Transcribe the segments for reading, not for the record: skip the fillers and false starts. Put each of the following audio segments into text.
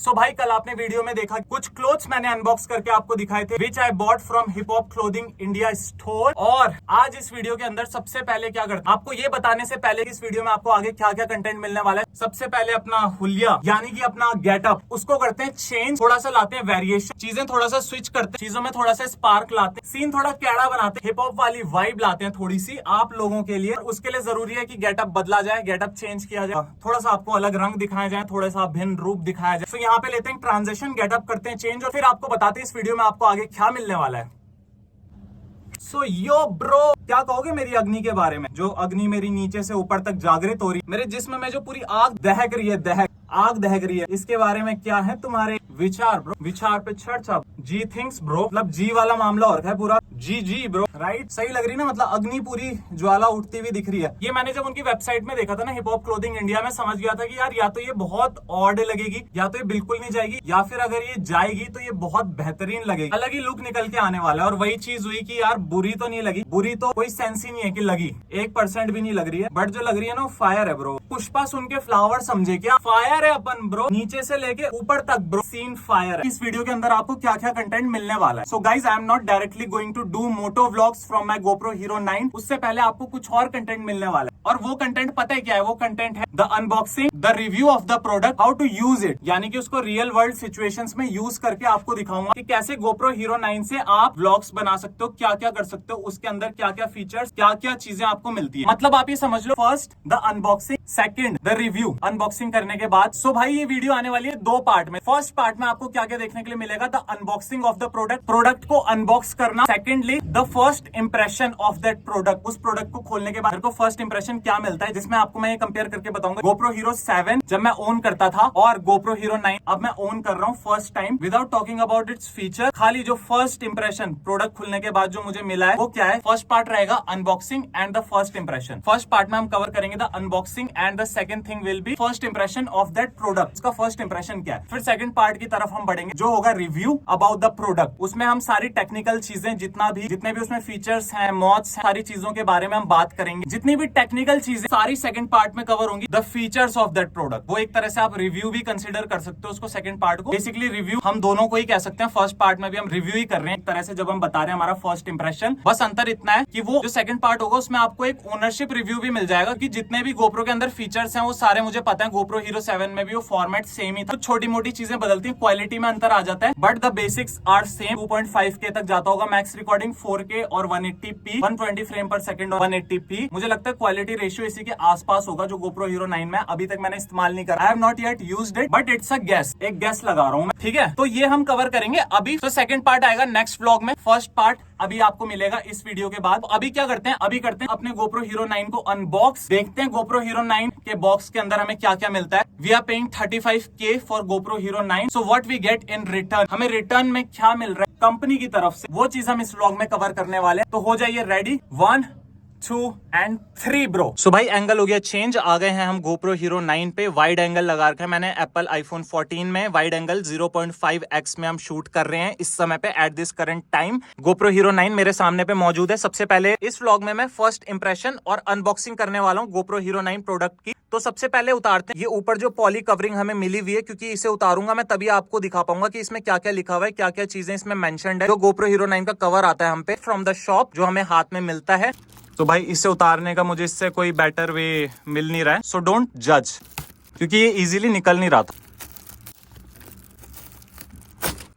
सो भाई कल आपने वीडियो में देखा कुछ क्लोथ्स मैंने अनबॉक्स करके आपको दिखाए थे which I bought from hip hop clothing India store. और आज इस वीडियो के अंदर सबसे पहले क्या करते आपको ये बताने से पहले इस वीडियो में आपको आगे क्या क्या कंटेंट मिलने वाला है। सबसे पहले अपना हुलिया यानी कि अपना गेटअप उसको करते हैं चेंज, थोड़ा सा लाते हैं वेरिएशन, चीजें थोड़ा सा स्विच करते हैं, चीजों में थोड़ा सा स्पार्क लाते हैं, सीन थोड़ा कैड़ा बनाते हैं, हिप हॉप वाली वाइब लाते हैं थोड़ी सी आप लोगों के लिए। उसके लिए जरूरी है कि गेटअप बदला जाए, गेटअप चेंज किया जाए, थोड़ा सा आपको अलग रंग दिखाया जाए, थोड़ा सा भिन्न रूप दिखाया जाए। तो यहाँ पे लेते हैं ट्रांजिशन, गेटअप करते हैं चेंज और फिर आपको बताते हैं इस वीडियो में आपको आगे क्या मिलने वाला है। सो यो ब्रो, क्या कहोगे मेरी अग्नि के बारे में? जो अग्नि मेरी नीचे से ऊपर तक जागृत हो रही है, मेरे जिस्म में जो पूरी आग दहक रही है, आग दहक रही है, इसके बारे में क्या है तुम्हारे विचार ब्रो? विचार पे चर्चा। जी थिंक्स ब्रो, मतलब जी वाला मामला और है पूरा। जी ब्रो, राइट? सही लग रही ना, मतलब अग्नि पूरी ज्वाला उठती हुई दिख रही है। ये मैंने जब उनकी वेबसाइट में देखा था ना, हिप हॉप क्लोथिंग इंडिया में, समझ गया था कि यार या तो ये बहुत ऑड लगेगी, या तो ये बिल्कुल नहीं जाएगी, या फिर अगर ये जाएगी तो ये बहुत बेहतरीन लगेगी, अलग ही लुक निकल के आने वाला है। और वही चीज हुई कि यार बुरी तो नहीं लगी, बुरी तो कोई सेंस ही नहीं है कि लगी, 1% भी नहीं लग रही है, बट जो लग रही है ना वो फायर है ब्रो। पुष्पा सुन के फ्लावर समझे क्या? फायर है अपन ब्रो, नीचे से लेके ऊपर तक ब्रो, सीन फायर है। इस वीडियो के अंदर आपको क्या क्या कंटेंट मिलने वाला है। So guys, I am not directly going to do moto vlogs from my GoPro Hero 9। उससे पहले आपको कुछ और कंटेंट मिलने वाला है, और वो कंटेंट पता है क्या है? वो कंटेंट है the unboxing, the review of the product, how to use it, यानी कि उसको रियल वर्ल्ड सिचुएशंस में यूज करके आपको दिखाऊंगा कि कैसे GoPro Hero 9 से आप व्लॉग्स बना सकते हो, क्या क्या कर सकते हो, उसके अंदर क्या क्या फीचर्स, क्या क्या चीजें आपको मिलती है। मतलब आप ये समझ लो, first the unboxing, second the review. Unboxing करने के बाद सो भाई ये वीडियो आने वाली है 2 पार्ट में। फर्स्ट पार्ट में आपको क्या क्या देखने के लिए मिलेगा? The unboxing of the product, product को अनबॉक्स करना। Secondly the first impression of that product, उस प्रोडक्ट को खोलने के बाद मेरे को फर्स्ट इंप्रेशन क्या मिलता है, जिसमें आपको मैं ये कंपेयर करके बताऊंगा GoPro Hero 7 जब मैं ओन करता था और GoPro Hero 9 अब मैं ओन कर रहा हूँ first time, without talking about its feature. खाली जो फर्स्ट इंप्रेशन प्रोडक्ट खुलने के बाद जो मुझे मिला है वो क्या है? फर्स्ट पार्ट रहेगा unboxing and the first impression. First part में हम कवर करेंगे the unboxing and the second thing will be first impression of that product, उसका फर्स्ट इंप्रेशन क्या है। फिर सेकंड पार्ट की तरफ हम बढ़ेंगे जो होगा रिव्यू अबाउट द प्रोडक्ट। उसमें हम सारी टेक्निकल चीजें, जितने भी उसमें फीचर्स हैं, मॉड्स हैं, सारी चीजों के बारे में हम बात करेंगे। जितनी भी टेक्निकल चीजें सारी सेकंड पार्ट में कवर होंगी। The features of that product, वो एक तरह से आप रिव्यू भी कंसिडर कर सकते हो उसको, सेकंड पार्ट को। बेसिकली रिव्यू हम दोनों को ही कह सकते हैं, फर्स्ट पार्ट में भी हम रिव्यू ही कर रहे हैं एक तरह से, जब हम बता रहे हैं हमारा फर्स्ट इंप्रेशन। बस अंतर इतना है कि वो जो सेकंड पार्ट होगा उसमें आपको एक ओनरशिप रिव्यू भी मिल जाएगा कि जितने भी GoPro के अंदर फीचर्स हैं वो सारे मुझे पता है। GoPro Hero 7 में भी वो फॉर्मेट सेम ही था, छोटी मोटी चीजें बदलती हैं, क्वालिटी में अंतर आ जाता है, but the basics are same. 2.5K तक जाता होगा मैक्स रिकॉर्डिंग, 4K और 180p, 120 फ्रेम पर सेकंड और 180p। मुझे लगता है क्वालिटी रेशियो इसी के आसपास होगा जो GoPro Hero 9 में। अभी तक मैंने इस्तेमाल नहीं करा, I have not yet used it, but it's a guess, एक गेस लगा रहा हूं मैं, ठीक है? तो ये हम कवर करेंगे अभी। तो सेकंड पार्ट आएगा नेक्स्ट व्लॉग में, फर्स्ट पार्ट अभी आपको मिलेगा इस वीडियो के बाद। अभी क्या करते हैं? अभी करते हैं अपने GoPro Hero 9 को अनबॉक्स, देखते हैं GoPro Hero 9 के बॉक्स के अंदर हमें क्या क्या मिलता है। We are paying 35K for GoPro Hero 9, so what we get in return, हमें रिटर्न में क्या मिल रहा है कंपनी की तरफ से, वो चीज हम इस व्लॉग में कवर करने वाले हैं। तो हो जाइए रेडी, 1 2 and 3 ब्रो। सो भाई एंगल हो गया चेंज, आ गए हैं हम GoPro Hero 9 पे। वाइड एंगल लगा रखा है मैंने एप्पल iPhone 14 में, वाइड एंगल 0.5x में हम शूट कर रहे हैं इस समय पे at this current time. GoPro Hero 9 मेरे सामने पे मौजूद है। सबसे पहले इस व्लॉग में मैं फर्स्ट इंप्रेशन और अनबॉक्सिंग करने वाला हूँ GoPro Hero 9 प्रोडक्ट की। तो सबसे पहले उतारते हैं ये ऊपर जो पॉली कवरिंग हमें मिली हुई है, क्योंकि इसे उतारूंगा मैं तभी आपको दिखा पाऊंगा कि इसमें क्या क्या लिखा हुआ है, क्या क्या चीजें इसमें मेंशन्ड है। जो GoPro Hero 9 का कवर आता है हम पे फ्रॉम द शॉप, जो हमें हाथ में मिलता है। तो भाई इसे उतारने का मुझे इससे कोई बेटर वे मिल नहीं रहा है, सो डोंट जज, क्योंकि ये इजीली निकल नहीं रहा था।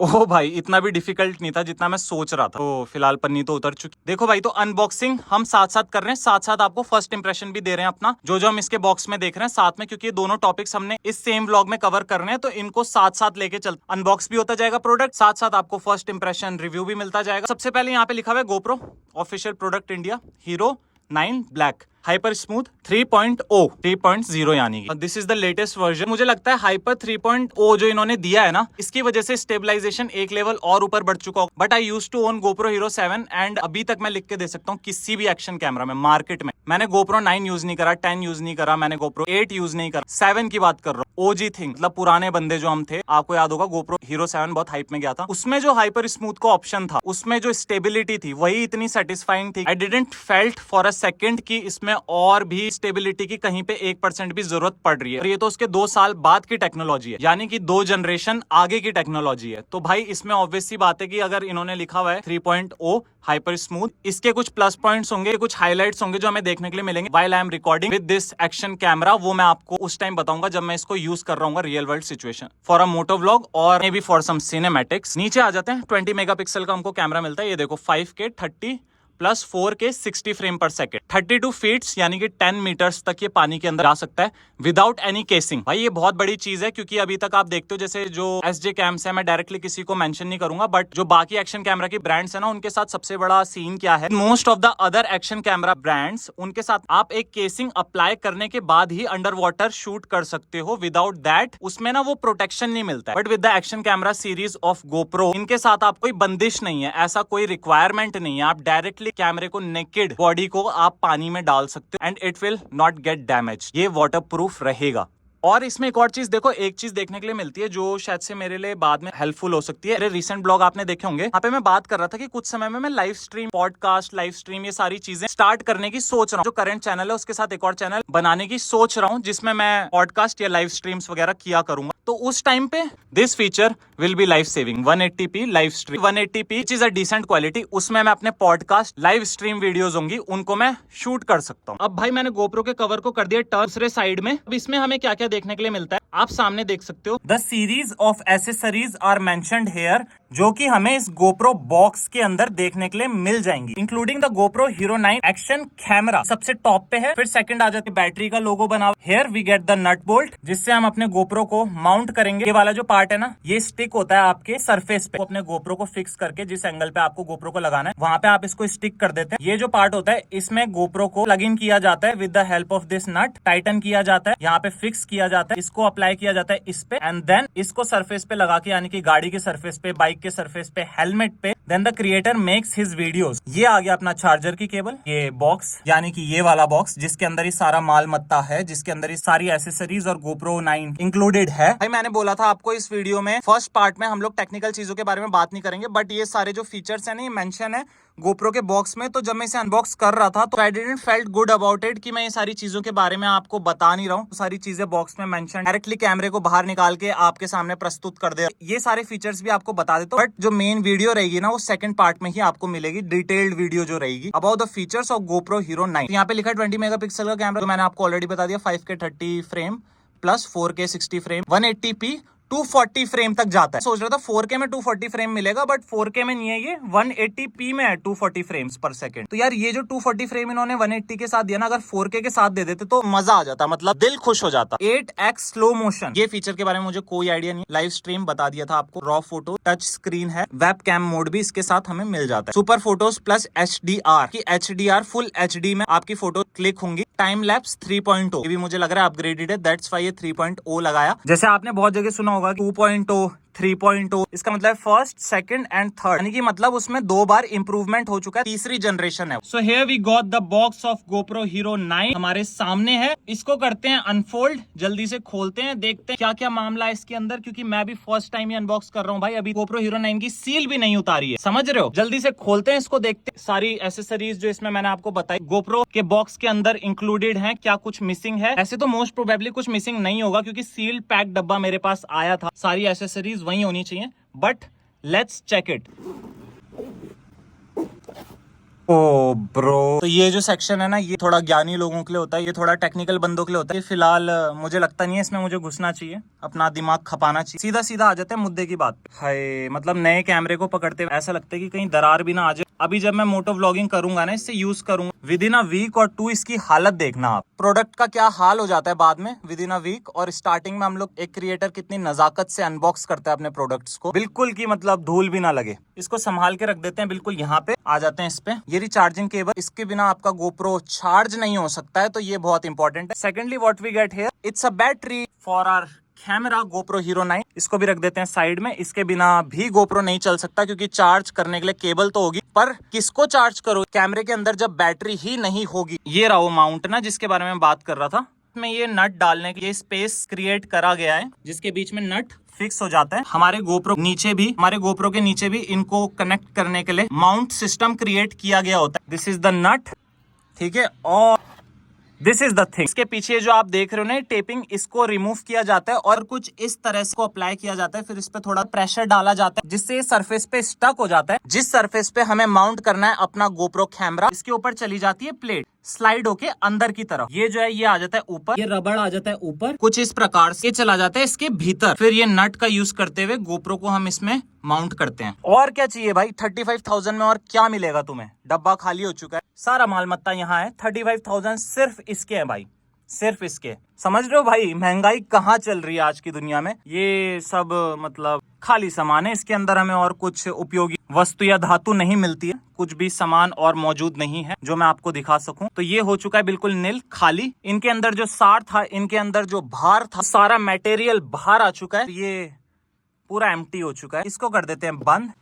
ओह भाई इतना भी डिफिकल्ट नहीं था जितना मैं सोच रहा था। तो फिलहाल पन्नी तो उतर चुकी। देखो भाई, तो अनबॉक्सिंग हम साथ साथ कर रहे हैं, साथ साथ आपको फर्स्ट इंप्रेशन भी दे रहे हैं अपना, जो जो हम इसके बॉक्स में देख रहे हैं साथ में, क्योंकि ये दोनों टॉपिक्स हमने इस सेम व्लॉग में कवर कर रहे हैं, तो इनको साथ साथ लेके चल। अनबॉक्स भी होता जाएगा प्रोडक्ट, साथ साथ आपको फर्स्ट इंप्रेशन रिव्यू भी मिलता जाएगा। सबसे पहले यहाँ पे लिखा हुआ है GoPro official product India Hero 9 black hyper smooth 3.0 यानी कि this is the latest version. मुझे लगता है हाइपर 3.0 जो इन्होंने दिया है ना, इसकी वजह से स्टेबलाइजेशन एक लेवल और ऊपर बढ़ चुका हो। But I used to own GoPro Hero 7 and अभी तक मैं लिख के दे सकता हूँ किसी भी एक्शन कैमरा में मार्केट में मैंने GoPro 9 यूज नहीं करा, 10 यूज नहीं करा, मैंने GoPro 8 यूज नहीं करा, 7 की बात कर रहा हूँ। OG थिंग, मतलब पुराने बंदे जो हम थे, आपको याद होगा GoPro Hero 7 बहुत हाइप में गया था, उसमें जो हाइपर स्मूथ का ऑप्शन था, उसमें जो स्टेबिलिटी थी वही इतनी सेटिस्फाइंग थी। I didn't felt for a second कि इसमें और भी स्टेबिलिटी की कहीं पे 1% भी जरूरत पड़ रही है। और ये तो उसके 2 साल बाद की टेक्नोलॉजी है, यानी कि 2 जनरेशन आगे की टेक्नोलॉजी है। तो भाई इसमें ऑब्वियस सी बात है कि अगर इन्होंने लिखा हुआ है 3.0 हाइपर स्मूथ, इसके कुछ प्लस पॉइंट्स होंगे, कुछ हाइलाइट्स होंगे जो हमें देखने के लिए मिलेंगे while I am recording with this action camera. वो मैं आपको उस टाइम बताऊंगा जब मैं इसको यूज कर रहा हूँ real world situation for a moto vlog और maybe for some cinematics. नीचे आ जाते हैं। 20 मेगापिक्सल का हमको कैमरा मिलता है। ये देखो 5K 30 प्लस 4K 60 फ्रेम पर सेकेंड, 32 फीट्स यानी कि 10 मीटर्स तक ये पानी के अंदर आ सकता है विदाउट एनी केसिंग। भाई ये बहुत बड़ी चीज है, क्योंकि अभी तक आप देखते हो जैसे जो SJ कैम्स है, मैं डायरेक्टली किसी को मेंशन नहीं करूंगा, बट जो बाकी एक्शन कैमरा की ब्रांड्स है ना, उनके साथ सबसे बड़ा सीन क्या है, most of the other action camera brands, उनके साथ आप एक केसिंग अप्लाई करने के बाद ही अंडर वाटर शूट कर सकते हो। विदाउट दैट उसमें ना वो प्रोटेक्शन नहीं मिलता है। But with the action camera series of GoPro, इनके साथ आप कोई बंदिश नहीं है, ऐसा कोई रिक्वायरमेंट नहीं है। आप डायरेक्टली कैमरे को, नेकेड बॉडी को आप पानी में डाल सकते हो and it will not gate damage. ये वाटर प्रूफ रहेगा। और इसमें एक और चीज देखो, एक चीज देखने के लिए मिलती है जो शायद से मेरे लिए बाद में हेल्पफुल हो सकती है। मेरे रिसेंट ब्लॉग आपने देखे होंगे, यहाँ पे मैं बात कर रहा था कि कुछ समय में मैं live stream, podcast, live stream, ये सारी चीजें स्टार्ट करने की सोच रहा हूँ। जो करंट चैनल है उसके साथ एक और चैनल बनाने की सोच रहा हूँ जिसमें मैं पॉडकास्ट या लाइव स्ट्रीम्स वगैरह किया करूंगा। तो उस टाइम पे this feature will be life saving. 180p live stream, 180p which is a decent quality, उसमें मैं अपने पॉडकास्ट लाइव स्ट्रीम वीडियोस होंगी उनको मैं शूट कर सकता हूँ। अब भाई मैंने GoPro के कवर को कर दिया टर्न दूसरे साइड में। अब इसमें हमें क्या क्या देखने के लिए मिलता है आप सामने देख सकते हो। The series of accessories are mentioned here, जो कि हमें इस GoPro बॉक्स के अंदर देखने के लिए मिल जाएंगी, including the GoPro Hero 9 action camera सबसे टॉप पे है। फिर सेकंड आ जाती है बैटरी का लोगो बना। Here we get the nut bolt, जिससे हम अपने GoPro को माउंट करेंगे। ये वाला जो पार्ट है ना, ये स्टिक होता है आपके सरफेस पे। अपने GoPro को फिक्स करके जिस एंगल पे आपको GoPro को लगाना है वहां पे आप इसको स्टिक कर देते हैं। ये जो पार्ट होता है इसमें GoPro को प्लग इन किया जाता है with the help of this nut, Titan किया जाता है, यहाँ पे फिक्स किया जाता है, इसको अप्लाई किया जाता है इस पे, एंड देन इसको सरफेस पे लगा के, यानी कि गाड़ी के सरफेस पे, बाइक के सरफेस पे, हेलमेट पे, then the creator makes his videos. ये आ गया अपना चार्जर की केबल, ये बॉक्स यानी कि ये वाला बॉक्स जिसके अंदर ही सारा माल मत्ता है, जिसके अंदर ही सारी एसेसरीज और GoPro 9 इंक्लूडेड है। भाई मैंने बोला था आपको इस वीडियो में फर्स्ट पार्ट में हम लोग टेक्निकल चीजों के बारे में बात नहीं करेंगे, बट ये सारे जो फीचर्स है ना, ये मेंशन है GoPro के बॉक्स में। तो जब मैं इसे अनबॉक्स कर रहा था तो I didn't felt good about it कि मैं ये सारी चीजों के बारे में आपको बता नहीं रहा हूँ। तो सारी चीजें बॉक्स में मेंशन, डायरेक्टली कैमरे को बाहर निकाल के आपके सामने प्रस्तुत कर दे, ये सारे फीचर्स भी आपको बता देता हूँ। बट जो मेन वीडियो रहेगी ना, वो सेकंड पार्ट में ही आपको मिलेगी, डिटेल्ड वीडियो जो रहेगी about the features of GoPro Hero 9। यहाँ पे लिखा है 20 मेगापिक्सल का कैमरा, तो मैंने आपको ऑलरेडी बता दिया। 5K 30 frame plus 4K 60 frame, 180p 240 frame तक जाता है। सोच रहा था 4K में 240 फ्रेम मिलेगा, बट 4K में नहीं है, ये 180p में है 240 फ्रेम्स पर सेकंड। तो यार ये जो 240 फ्रेम इन्होंने 180 के साथ दिया ना, अगर 4K के साथ दे देते तो मजा आ जाता, मतलब दिल खुश हो जाता। 8x स्लो मोशन, ये फीचर के बारे में मुझे कोई आइडिया नहीं। लाइव स्ट्रीम बता दिया था आपको। रॉ फोटो, टच स्क्रीन है, वेब कैम मोड भी इसके साथ हमें मिल जाता है। सुपर फोटोज प्लस HDR की HDR फुल HD में आपकी फोटो क्लिक होंगी। टाइम लैप्स 3.0, ये भी मुझे लग रहा है अपग्रेडेड है, दैट्स व्हाई ये 3.0 लगाया। जैसे आपने बहुत जगह सुना होगा 2.0 3.0, इसका मतलब फर्स्ट, सेकंड एंड थर्ड, यानी कि मतलब उसमें 2 बार इंप्रूवमेंट हो चुका है, तीसरी जनरेशन है। So here we got the box of GoPro Hero 9 हमारे सामने है। इसको करते हैं अनफोल्ड, जल्दी से खोलते हैं, देखते हैं क्या क्या मामला है इसके अंदर, क्योंकि मैं भी फर्स्ट टाइम ही अनबॉक्स कर रहा हूँ भाई। अभी GoPro Hero 9 की सील भी नहीं उतारी है, समझ रहे हो। जल्दी से खोलते हैं इसको, देखते हैं सारी एसेसरीज जो इसमें मैंने आपको बताई GoPro के बॉक्स के अंदर इंक्लूडेड है, क्या कुछ मिसिंग है। ऐसे तो मोस्ट प्रोबेबली कुछ मिसिंग नहीं होगा, क्योंकि सील पैक डब्बा मेरे पास आया था, सारी एसेसरीज वही होनी चाहिए, but let's check it. Oh bro, तो ये जो सेक्शन है ना, ये थोड़ा ज्ञानी लोगों के लिए होता है, ये थोड़ा टेक्निकल बंदों के लिए होता है। फिलहाल मुझे लगता नहीं है इसमें मुझे घुसना चाहिए, अपना दिमाग खपाना चाहिए। सीधा सीधा आ जाते हैं मुद्दे की बात। हाय, मतलब नए कैमरे को पकड़ते हुए ऐसा लगता है कि कहीं दरार भी ना आ जाए। अभी जब मैं मोटो व्लॉगिंग करूंगा ना, इससे यूज करूंगा, विद इन अ वीक और 2 इसकी हालत देखना आप। प्रोडक्ट का क्या हाल हो जाता है बाद में विद इन अ वीक, और स्टार्टिंग में हम लोग, एक क्रिएटर कितनी नजाकत से अनबॉक्स करता है अपने प्रोडक्ट्स को, बिल्कुल की मतलब धूल भी ना लगे। इसको संभाल के रख देते हैं, बिल्कुल यहाँ पे आ जाते हैं इस पे। ये रिचार्जिंग केबल, इसके बिना आपका GoPro चार्ज नहीं हो सकता है, तो ये बहुत इंपॉर्टेंट है। Secondly what we get here, it's a battery for our camera GoPro Hero 9। इसको भी रख देते हैं साइड में। इसके बिना भी GoPro नहीं चल सकता, क्योंकि चार्ज करने के लिए केबल तो होगी, पर किसको चार्ज करो कैमरे के अंदर जब बैटरी ही नहीं होगी। ये रहा वो माउंट ना, जिसके बारे में बात कर रहा था मैं। ये नट डालने के लिए स्पेस क्रिएट करा गया है, जिसके बीच में नट फिक्स हो जाता है। हमारे GoPro नीचे भी, हमारे GoPro के नीचे भी इनको कनेक्ट करने के लिए माउंट सिस्टम क्रिएट किया गया होता है। दिस इज द नट, ठीक है। और दिस इज द थिंग। इसके पीछे जो आप देख रहे हो ना टेपिंग, इसको रिमूव किया जाता है और कुछ इस तरह से अप्लाई किया जाता है। फिर इस पे थोड़ा प्रेशर डाला जाता है जिससे सरफेस पे स्टक हो जाता है। जिस सरफेस पे हमें माउंट करना है अपना गोप्रो कैमरा, इसके ऊपर चली जाती है प्लेट, स्लाइड होके अंदर की तरफ। ये जो है ये आ जाता है ऊपर, ये रबड़ आ जाता है ऊपर, कुछ इस प्रकार से चला जाता है इसके भीतर। फिर ये नट का यूज करते हुए गोप्रो को हम इसमें माउंट करते हैं। और क्या चाहिए भाई, 35,000 में और क्या मिलेगा तुम्हें। डब्बा खाली हो चुका है, सारा माल मत्ता यहाँ है। 35,000 सिर्फ इसके हैं भाई, सिर्फ इसके। समझ रहे हो भाई महंगाई कहाँ चल रही है आज की दुनिया में। ये सब मतलब खाली सामान है, इसके अंदर हमें और कुछ उपयोगी वस्तु या धातु नहीं मिलती है। कुछ भी सामान और मौजूद नहीं है जो मैं आपको दिखा सकूं। तो ये हो चुका है बिल्कुल नील, खाली। इनके अंदर जो सार था, इनके अंदर जो भार था, सारा मटेरियल बाहर आ चुका है। ये पूरा एम्प्टी हो चुका है। इसको कर देते हैं बंद,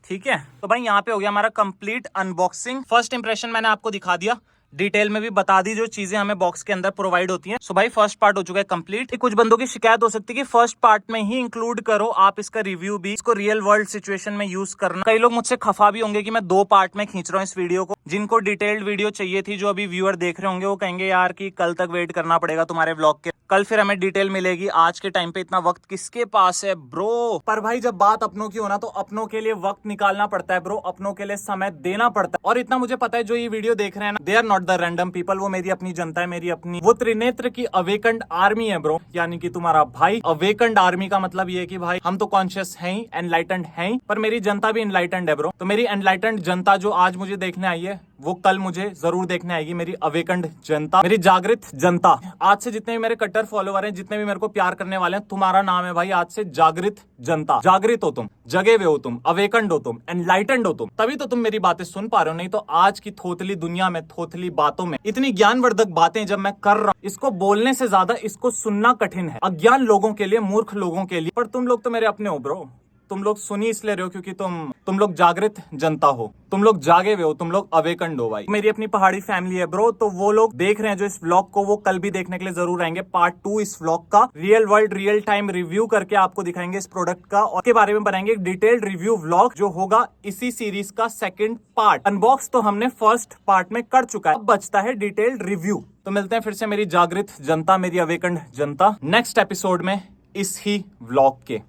ठीक है। तो भाई यहाँ पे हो गया हमारा कंप्लीट अनबॉक्सिंग। फर्स्ट इंप्रेशन मैंने आपको दिखा दिया, डिटेल में भी बता दी जो चीजें हमें बॉक्स के अंदर प्रोवाइड होती हैं। सो भाई फर्स्ट पार्ट हो चुका है कंप्लीट। कुछ बंदों की शिकायत हो सकती है कि फर्स्ट पार्ट में ही इंक्लूड करो आप इसका रिव्यू भी, इसको रियल वर्ल्ड सिचुएशन में यूज करना। कई लोग मुझसे खफा भी होंगे कि मैं 2 पार्ट में खींच रहा हूँ इस वीडियो को। जिनको डिटेल्ड वीडियो चाहिए थी, जो अभी व्यूअर देख रहे होंगे, वो कहेंगे यार कि कल तक वेट करना पड़ेगा तुम्हारे व्लॉग के, कल फिर हमें डिटेल मिलेगी। आज के टाइम पे इतना वक्त किसके पास है ब्रो। पर भाई जब बात अपनों की होना तो अपनों के लिए वक्त निकालना पड़ता है ब्रो, अपनों के लिए समय देना पड़ता है। और इतना मुझे पता है जो ये वीडियो देख रहे हैं ना, they are not the random people. वो मेरी अपनी जनता है, मेरी अपनी वो त्रिनेत्र की अवेकंड आर्मी है ब्रो, यानी कि तुम्हारा भाई। अवेकंड आर्मी का मतलब ये है कि भाई हम तो कॉन्शियस हैं ही, एनलाइटेंड हैं ही, पर मेरी जनता भी एनलाइटेंड है ब्रो। तो मेरी एनलाइटेंड जनता जो आज मुझे देखने आई है, वो कल मुझे जरूर देखने आएगी। मेरी अवेकंड जनता, मेरी जागृत जनता। आज से जितने भी मेरे कट्टर फॉलोवर हैं, जितने भी मेरे को प्यार करने वाले हैं, तुम्हारा नाम है भाई आज से जागृत जनता। जागृत हो तुम, जगे हुए हो तुम, अवेकंड हो तुम, एनलाइटेंड हो तुम, तभी तो तुम मेरी बातें सुन पा रहे हो। नहीं तो आज की थोथली दुनिया में, थोथली बातों में, इतनी ज्ञानवर्धक बातें जब मैं कर रहा हूं, इसको बोलने से ज्यादा इसको सुनना कठिन है, अज्ञान लोगों के लिए, मूर्ख लोगों के लिए। पर तुम लोग तो मेरे अपने हो ब्रो। तुम लोग सुनी इसलिए रहे हो क्योंकि तुम लोग जागृत जनता हो, तुम लोग जागे हुए हो, तुम लोग अवेकंड हो भाई। मेरी अपनी पहाड़ी फैमिली है ब्रो, तो वो लोग देख रहे हैं जो इस व्लॉग को, वो कल भी देखने के लिए जरूर आएंगे। पार्ट 2 इस व्लॉग का real world real time review करके आपको दिखाएंगे इस प्रोडक्ट का, और के बारे में बनाएंगे एक डिटेल्ड रिव्यू व्लॉग जो होगा इसी सीरीज का सेकंड पार्ट। अनबॉक्स तो हमने फर्स्ट पार्ट में कर चुका है, अब बचता है डिटेल्ड रिव्यू। तो मिलते हैं फिर से मेरी जागृत जनता, मेरी अवेकंड जनता, नेक्स्ट एपिसोड में इस ही व्लॉग के।